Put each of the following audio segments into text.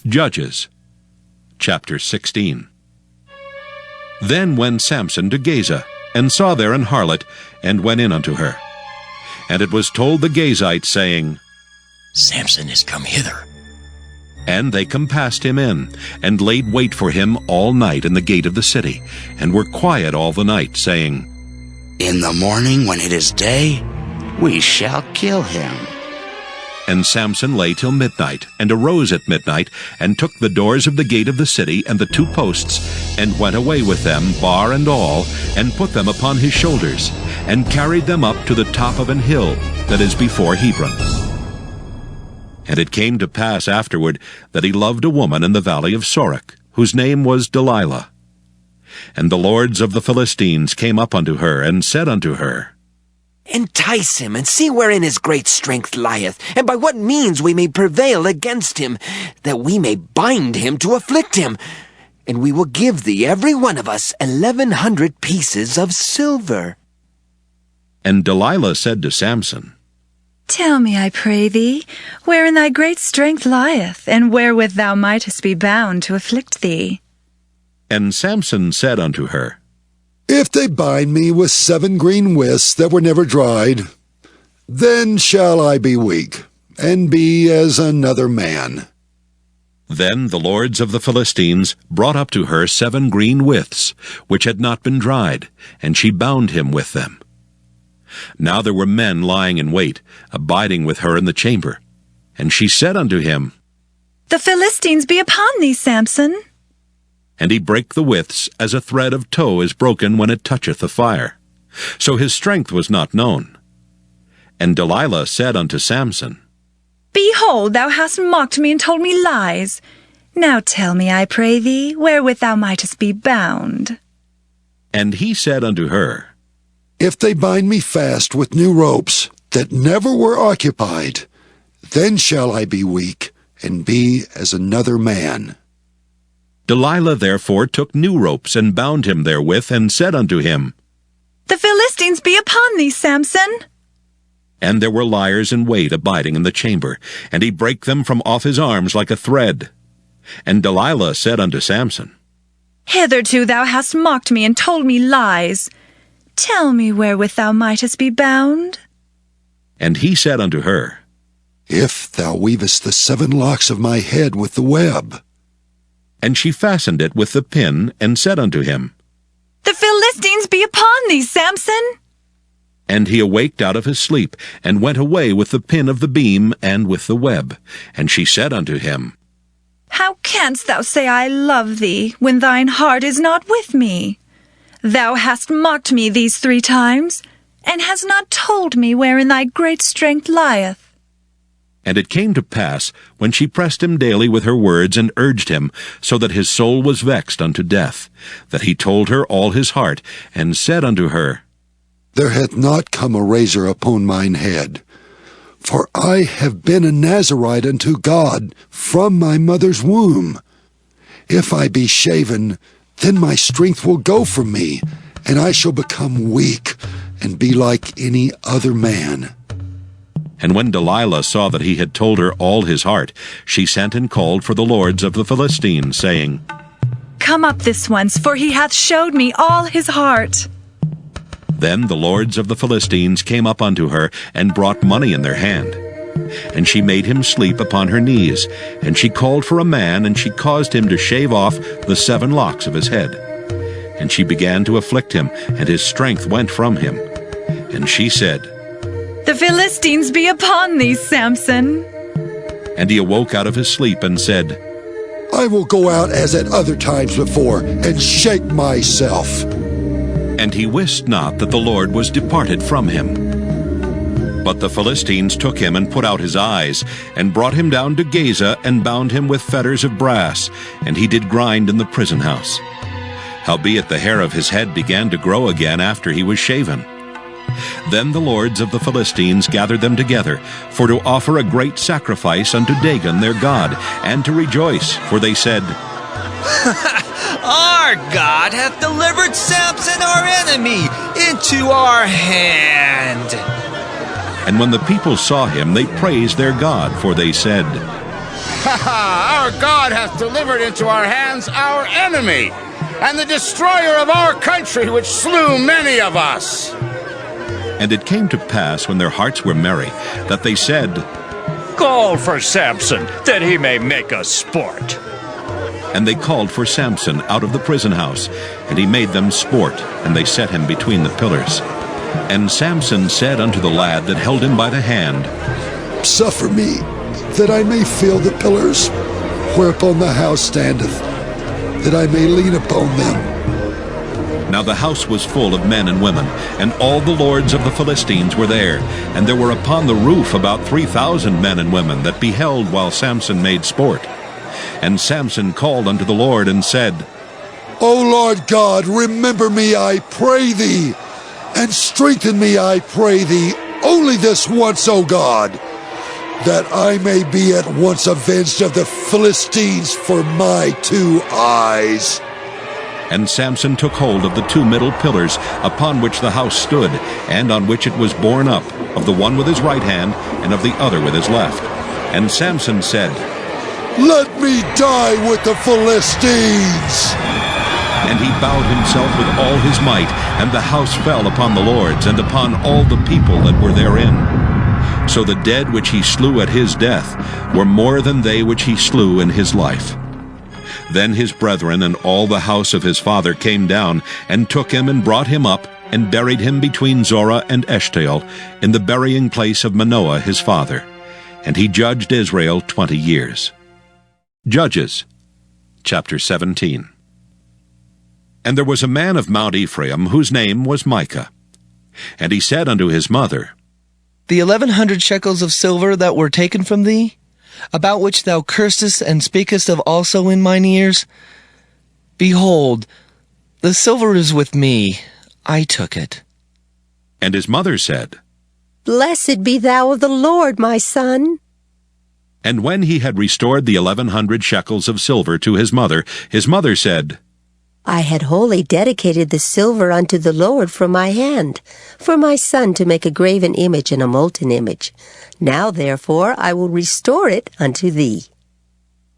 Judges, chapter 16. Then went Samson to Gaza, and saw there an harlot, and went in unto her. And it was told the Gazites, saying, Samson is come hither. And they compassed him in, and laid wait for him all night in the gate of the city, and were quiet all the night, saying, In the morning, when it is day, we shall kill him. And Samson lay till midnight, and arose at midnight, and took the doors of the gate of the city and the 2 posts, and went away with them, bar and all, and put them upon his shoulders, and carried them up to the top of an hill that is before Hebron. And it came to pass afterward that he loved a woman in the valley of Sorek, whose name was Delilah. And the lords of the Philistines came up unto her, and said unto her, Entice him, and see wherein his great strength lieth, and by what means we may prevail against him, that we may bind him to afflict him. And we will give thee every one of us 1,100 pieces of silver. And Delilah said to Samson, Tell me, I pray thee, wherein thy great strength lieth, and wherewith thou mightest be bound to afflict thee. And Samson said unto her, If they bind me with 7 green withs that were never dried, then shall I be weak, and be as another man. Then the lords of the Philistines brought up to her 7 green withs, which had not been dried, and she bound him with them. Now there were men lying in wait, abiding with her in the chamber. And she said unto him, The Philistines be upon thee, Samson. And he brake the withs as a thread of tow is broken when it toucheth the fire. So his strength was not known. And Delilah said unto Samson, Behold, thou hast mocked me and told me lies. Now tell me, I pray thee, wherewith thou mightest be bound. And he said unto her, If they bind me fast with new ropes that never were occupied, then shall I be weak, and be as another man. Delilah therefore took new ropes, and bound him therewith, and said unto him, The Philistines be upon thee, Samson. And there were liers in wait abiding in the chamber, and he brake them from off his arms like a thread. And Delilah said unto Samson, Hitherto thou hast mocked me and told me lies. Tell me wherewith thou mightest be bound. And he said unto her, If thou weavest the 7 locks of my head with the web. And she fastened it with the pin, and said unto him, The Philistines be upon thee, Samson. And he awaked out of his sleep, and went away with the pin of the beam, and with the web. And she said unto him, How canst thou say I love thee, when thine heart is not with me? Thou hast mocked me these 3 times, and hast not told me wherein thy great strength lieth. And it came to pass, when she pressed him daily with her words, and urged him, so that his soul was vexed unto death, that he told her all his heart, and said unto her, There hath not come a razor upon mine head, for I have been a Nazarite unto God from my mother's womb. If I be shaven, then my strength will go from me, and I shall become weak, and be like any other man. And when Delilah saw that he had told her all his heart, she sent and called for the lords of the Philistines, saying, Come up this once, for he hath showed me all his heart. Then the lords of the Philistines came up unto her, and brought money in their hand. And she made him sleep upon her knees, and she called for a man, and she caused him to shave off the 7 locks of his head. And she began to afflict him, and his strength went from him. And she said, The Philistines be upon thee, Samson. And he awoke out of his sleep, and said, I will go out as at other times before, and shake myself. And he wist not that the Lord was departed from him. But the Philistines took him, and put out his eyes, and brought him down to Gaza, and bound him with fetters of brass, and he did grind in the prison house. Howbeit the hair of his head began to grow again after he was shaven. Then the lords of the Philistines gathered them together, for to offer a great sacrifice unto Dagon their god, and to rejoice, for they said, Our God hath delivered Samson our enemy into our hand. And when the people saw him, they praised their God, for they said, Our God hath delivered into our hands our enemy, and the destroyer of our country, which slew many of us. And it came to pass, when their hearts were merry, that they said, Call for Samson, that he may make us sport. And they called for Samson out of the prison house, and he made them sport, and they set him between the pillars. And Samson said unto the lad that held him by the hand, Suffer me, that I may feel the pillars whereupon the house standeth, that I may lean upon them. Now the house was full of men and women, and all the lords of the Philistines were there. And there were upon the roof about 3,000 men and women that beheld while Samson made sport. And Samson called unto the Lord and said, O Lord God, remember me, I pray thee, and strengthen me, I pray thee, only this once, O God, that I may be at once avenged of the Philistines for my 2 eyes. And Samson took hold of the 2 middle pillars upon which the house stood, and on which it was borne up, of the one with his right hand, and of the other with his left. And Samson said, Let me die with the Philistines! And he bowed himself with all his might, and the house fell upon the lords, and upon all the people that were therein. So the dead which he slew at his death were more than they which he slew in his life. Then his brethren and all the house of his father came down, and took him and brought him up, and buried him between Zorah and Eshtaol, in the burying place of Manoah his father. And he judged Israel 20 years. Judges, chapter 17. And there was a man of Mount Ephraim, whose name was Micah. And he said unto his mother, The 1,100 shekels of silver that were taken from thee, about which thou cursedst and speakest of also in mine ears, behold, the silver is with me, I took it. And his mother said, Blessed be thou of the Lord, my son. And when he had restored the 1,100 shekels of silver to his mother said, I had wholly dedicated the silver unto the Lord from my hand, for my son to make a graven image and a molten image. Now therefore I will restore it unto thee.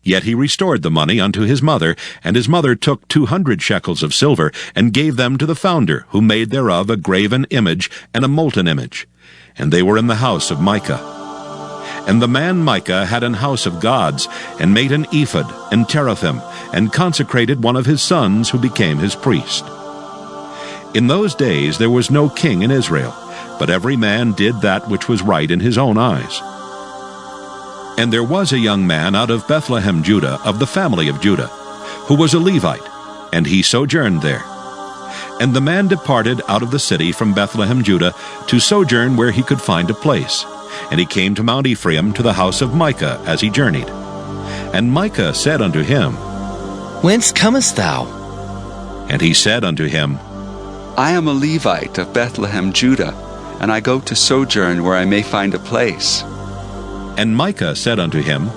Yet he restored the money unto his mother, and his mother took 200 shekels of silver, and gave them to the founder, who made thereof a graven image and a molten image. And they were in the house of Micah. And the man Micah had an house of gods, and made an ephod and teraphim, and consecrated one of his sons, who became his priest. In those days there was no king in Israel, but every man did that which was right in his own eyes. And there was a young man out of Bethlehem, Judah, of the family of Judah, who was a Levite, and he sojourned there. And the man departed out of the city from Bethlehem, Judah, to sojourn where he could find a place. And he came to Mount Ephraim, to the house of Micah, as he journeyed. And Micah said unto him, Whence comest thou? And he said unto him, I am a Levite of Bethlehem, Judah, and I go to sojourn where I may find a place. And Micah said unto him,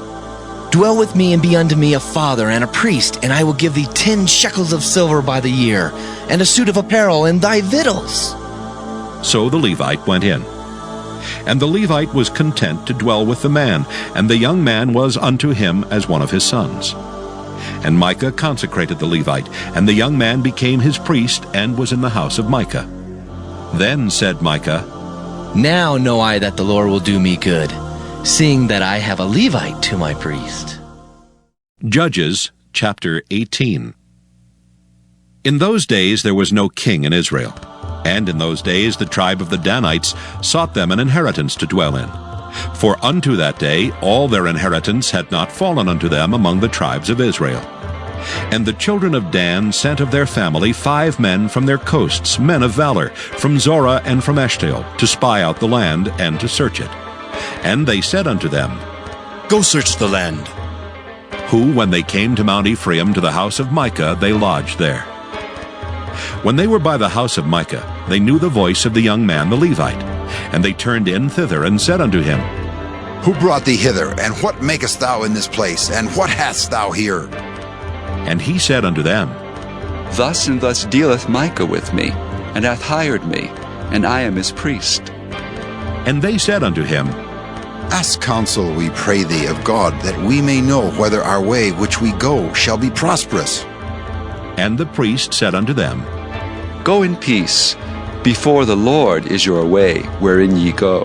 Dwell with me and be unto me a father and a priest, and I will give thee 10 shekels of silver by the year, and a suit of apparel, and thy victuals. So the Levite went in. And the Levite was content to dwell with the man, and the young man was unto him as one of his sons. And Micah consecrated the Levite, and the young man became his priest, and was in the house of Micah. Then said Micah, Now know I that the Lord will do me good, seeing that I have a Levite to my priest. Judges, chapter 18. In those days there was no king in Israel. And in those days the tribe of the Danites sought them an inheritance to dwell in. For unto that day all their inheritance had not fallen unto them among the tribes of Israel. And the children of Dan sent of their family 5 men from their coasts, men of valor, from Zorah and from Eshtaol, to spy out the land and to search it. And they said unto them, Go search the land. Who, when they came to Mount Ephraim to the house of Micah, they lodged there. When they were by the house of Micah, they knew the voice of the young man the Levite. And they turned in thither, and said unto him, Who brought thee hither, and what makest thou in this place, and what hast thou here? And he said unto them, Thus and thus dealeth Micah with me, and hath hired me, and I am his priest. And they said unto him, Ask counsel, we pray thee, of God, that we may know whether our way which we go shall be prosperous. And the priest said unto them, Go in peace. Before the Lord is your way, wherein ye go.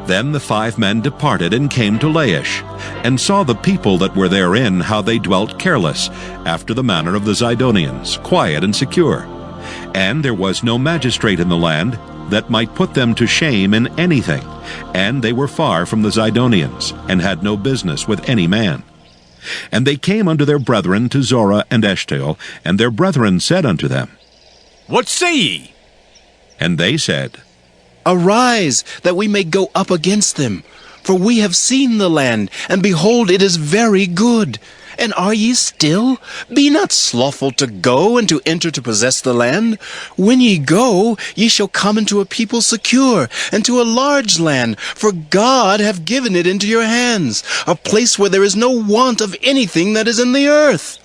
Then the 5 men departed and came to Laish, and saw the people that were therein, how they dwelt careless, after the manner of the Zidonians, quiet and secure. And there was no magistrate in the land that might put them to shame in anything, and they were far from the Zidonians, and had no business with any man. And they came unto their brethren to Zorah and Eshtaol, and their brethren said unto them, What say ye? And they said, Arise, that we may go up against them. For we have seen the land, and behold, it is very good. And are ye still? Be not slothful to go and to enter to possess the land. When ye go, ye shall come into a people secure, and to a large land, for God hath given it into your hands, a place where there is no want of anything that is in the earth.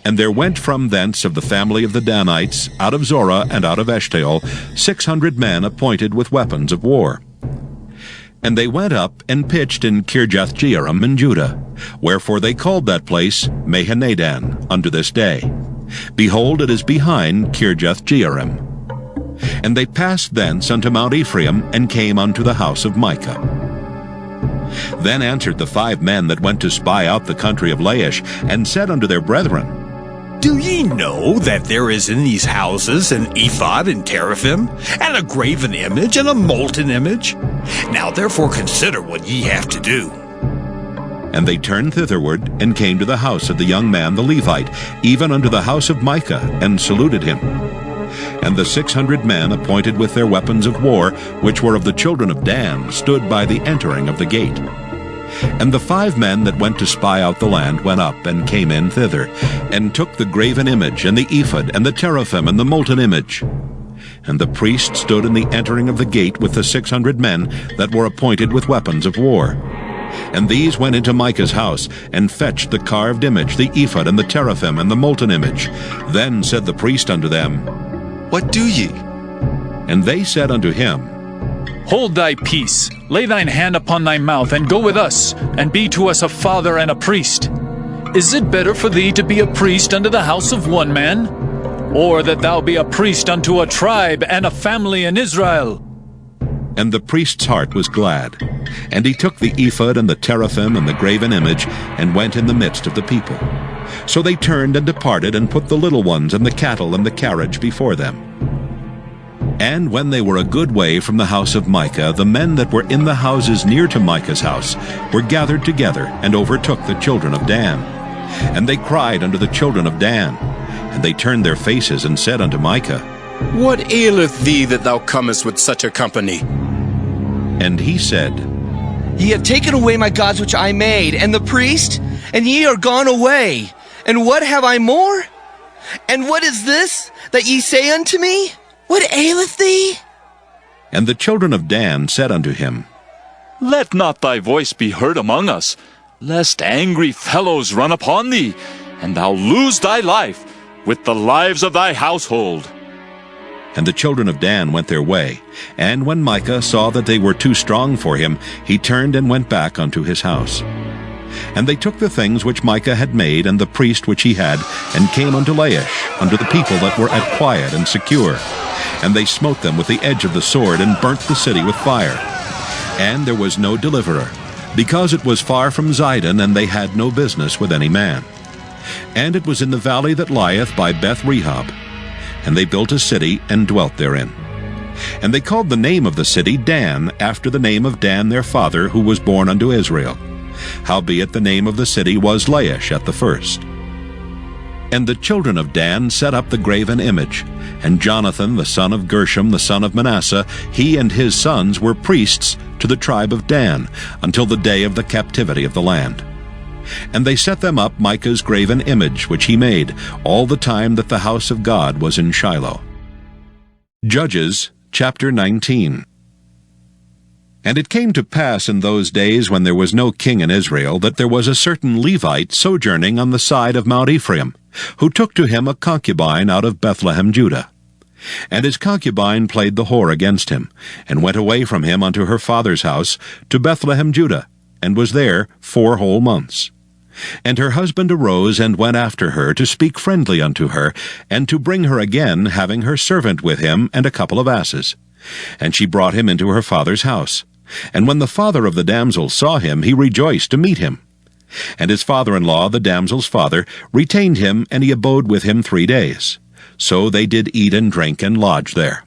And there went from thence of the family of the Danites, out of Zorah and out of Eshtaol, 600 men appointed with weapons of war. And they went up and pitched in Kirjath-jearim in Judah, wherefore they called that place Mahanadan unto this day. Behold, it is behind Kirjath-jearim. And they passed thence unto Mount Ephraim, and came unto the house of Micah. Then answered the 5 men that went to spy out the country of Laish, and said unto their brethren, Do ye know that there is in these houses an ephod and teraphim, and a graven image and a molten image? Now therefore consider what ye have to do. And they turned thitherward, and came to the house of the young man the Levite, even unto the house of Micah, and saluted him. And the 600 men appointed with their weapons of war, which were of the children of Dan, stood by the entering of the gate. And the 5 men that went to spy out the land went up, and came in thither, and took the graven image, and the ephod, and the teraphim, and the molten image. And the priest stood in the entering of the gate with the 600 men that were appointed with weapons of war. And these went into Micah's house, and fetched the carved image, the ephod, and the teraphim, and the molten image. Then said the priest unto them, What do ye? And they said unto him, Hold thy peace, lay thine hand upon thy mouth, and go with us, and be to us a father and a priest. Is it better for thee to be a priest unto the house of one man, or that thou be a priest unto a tribe and a family in Israel? And the priest's heart was glad. And he took the ephod and the teraphim and the graven image, and went in the midst of the people. So they turned and departed, and put the little ones and the cattle and the carriage before them. And when they were a good way from the house of Micah, the men that were in the houses near to Micah's house were gathered together, and overtook the children of Dan. And they cried unto the children of Dan. And they turned their faces, and said unto Micah, What aileth thee that thou comest with such a company? And he said, Ye have taken away my gods which I made, and the priest, and ye are gone away. And what have I more? And what is this that ye say unto me? What aileth thee? And the children of Dan said unto him, Let not thy voice be heard among us, lest angry fellows run upon thee, and thou lose thy life with the lives of thy household. And the children of Dan went their way. And when Micah saw that they were too strong for him, he turned and went back unto his house. And they took the things which Micah had made, and the priest which he had, and came unto Laish, unto the people that were at quiet and secure. And they smote them with the edge of the sword, and burnt the city with fire. And there was no deliverer, because it was far from Zidon, and they had no business with any man. And it was in the valley that lieth by Beth-rehob. And they built a city, and dwelt therein. And they called the name of the city Dan, after the name of Dan their father, who was born unto Israel. Howbeit the name of the city was Laish at the first. And the children of Dan set up the graven image. And Jonathan the son of Gershom the son of Manasseh, he and his sons were priests to the tribe of Dan, until the day of the captivity of the land. And they set them up Micah's graven image, which he made, all the time that the house of God was in Shiloh. Judges chapter 19. And it came to pass in those days, when there was no king in Israel, that there was a certain Levite sojourning on the side of Mount Ephraim, who took to him a concubine out of Bethlehem, Judah. And his concubine played the whore against him, and went away from him unto her father's house, to Bethlehem Judah, and was there 4 whole months. And her husband arose and went after her to speak friendly unto her, and to bring her again, having her servant with him and a couple of asses. And she brought him into her father's house. And when the father of the damsel saw him, he rejoiced to meet him. And his father-in-law, the damsel's father, retained him, and he abode with him 3 days. So they did eat and drink and lodge there.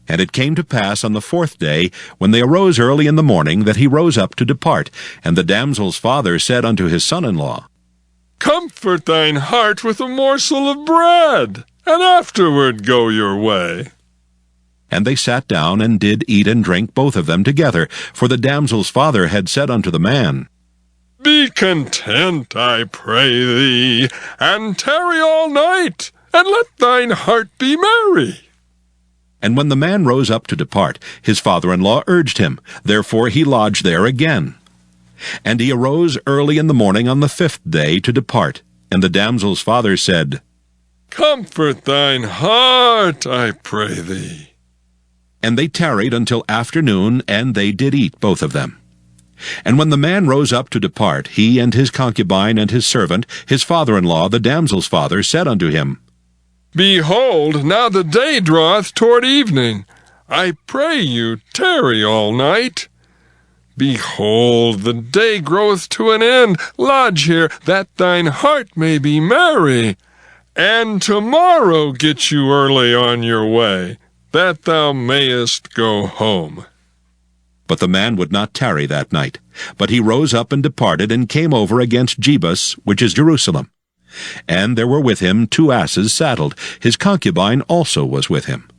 And it came to pass on the 4th day, when they arose early in the morning, that he rose up to depart. And the damsel's father said unto his son-in-law, Comfort thine heart with a morsel of bread, and afterward go your way. And they sat down, and did eat and drink both of them together. For the damsel's father had said unto the man, Be content, I pray thee, and tarry all night, and let thine heart be merry. And when the man rose up to depart, his father-in-law urged him. Therefore he lodged there again. And he arose early in the morning on the 5th day to depart. And the damsel's father said, Comfort thine heart, I pray thee. And they tarried until afternoon, and they did eat both of them. And when the man rose up to depart, he and his concubine and his servant, his father-in-law, the damsel's father, said unto him, Behold, now the day draweth toward evening. I pray you, tarry all night. Behold, the day groweth to an end. Lodge here, that thine heart may be merry. And tomorrow get you early on your way, that thou mayest go home. But the man would not tarry that night. But he rose up and departed, and came over against Jebus, which is Jerusalem. And there were with him 2 asses saddled. His concubine also was with him.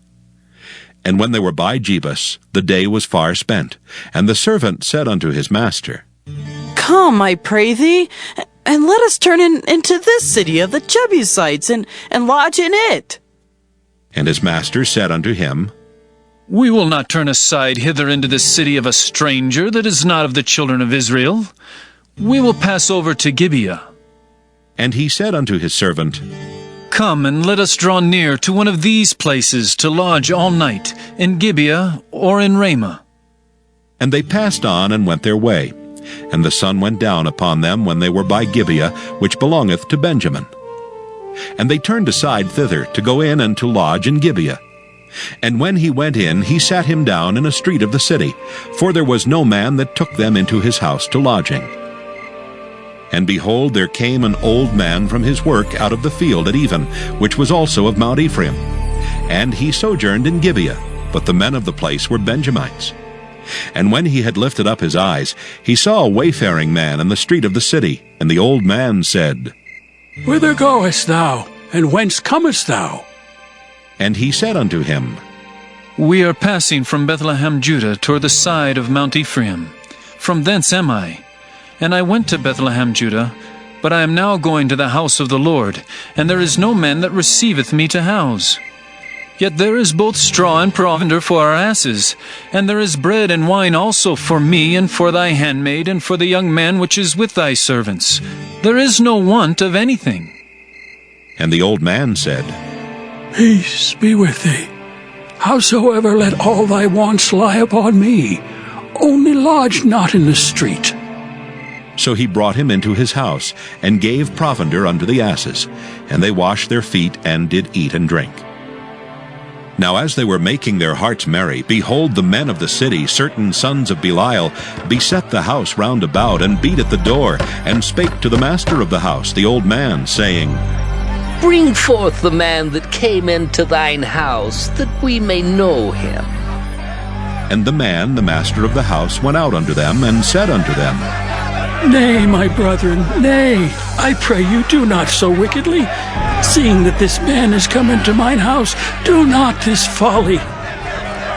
And when they were by Jebus, the day was far spent. And the servant said unto his master, Come, I pray thee, and let us turn into this city of the Jebusites, and lodge in it. And his master said unto him, We will not turn aside hither into the city of a stranger that is not of the children of Israel. We will pass over to Gibeah. And he said unto his servant, Come, and let us draw near to one of these places to lodge all night, in Gibeah or in Ramah. And they passed on and went their way. And the sun went down upon them when they were by Gibeah, which belongeth to Benjamin. And they turned aside thither to go in and to lodge in Gibeah. And when he went in, he sat him down in a street of the city, for there was no man that took them into his house to lodging. And behold, there came an old man from his work out of the field at even, which was also of Mount Ephraim. And he sojourned in Gibeah, but the men of the place were Benjamites. And when he had lifted up his eyes, he saw a wayfaring man in the street of the city. And the old man said, Whither goest thou, and whence comest thou? And he said unto him, We are passing from Bethlehem Judah toward the side of Mount Ephraim. From thence am I. And I went to Bethlehem Judah, but I am now going to the house of the Lord, and there is no man that receiveth me to house. Yet there is both straw and provender for our asses, and there is bread and wine also for me, and for thy handmaid, and for the young man which is with thy servants. There is no want of anything. And the old man said, Peace be with thee. Howsoever, let all thy wants lie upon me. Only lodge not in the street. So he brought him into his house, and gave provender unto the asses. And they washed their feet, and did eat and drink. Now as they were making their hearts merry, behold, the men of the city, certain sons of Belial, beset the house round about, and beat at the door, and spake to the master of the house, the old man, saying, Bring forth the man that came into thine house, that we may know him. And the man, the master of the house, went out unto them, and said unto them, Nay, my brethren, nay, I pray you, do not so wickedly. Seeing that this man is come into mine house, do not this folly.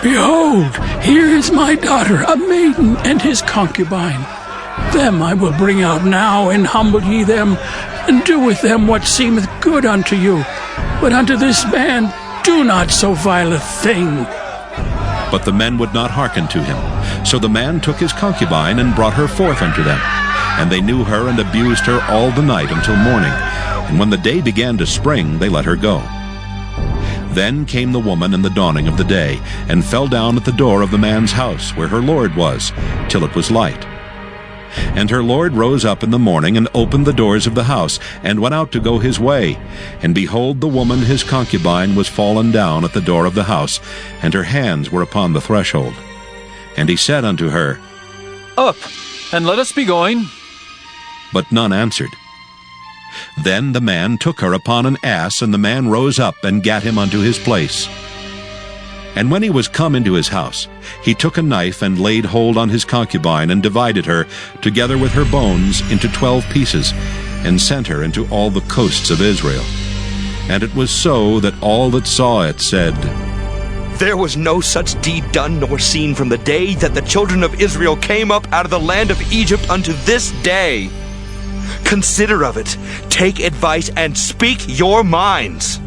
Behold, here is my daughter, a maiden, and his concubine. Them I will bring out now, and humble ye them, and do with them what seemeth good unto you. But unto this man do not so vile a thing. But the men would not hearken to him. So the man took his concubine, and brought her forth unto them. And they knew her, and abused her all the night until morning. And when the day began to spring, they let her go. Then came the woman in the dawning of the day, and fell down at the door of the man's house where her lord was, till it was light. And her lord rose up in the morning, and opened the doors of the house, and went out to go his way. And behold, the woman his concubine was fallen down at the door of the house, and her hands were upon the threshold. And he said unto her, Up, and let us be going. But none answered. Then the man took her upon an ass, and the man rose up, and gat him unto his place. And when he was come into his house, he took a knife, and laid hold on his concubine, and divided her, together with her bones, into 12 pieces, and sent her into all the coasts of Israel. And it was so that all that saw it said, There was no such deed done nor seen from the day that the children of Israel came up out of the land of Egypt unto this day. Consider of it, take advice, and speak your minds.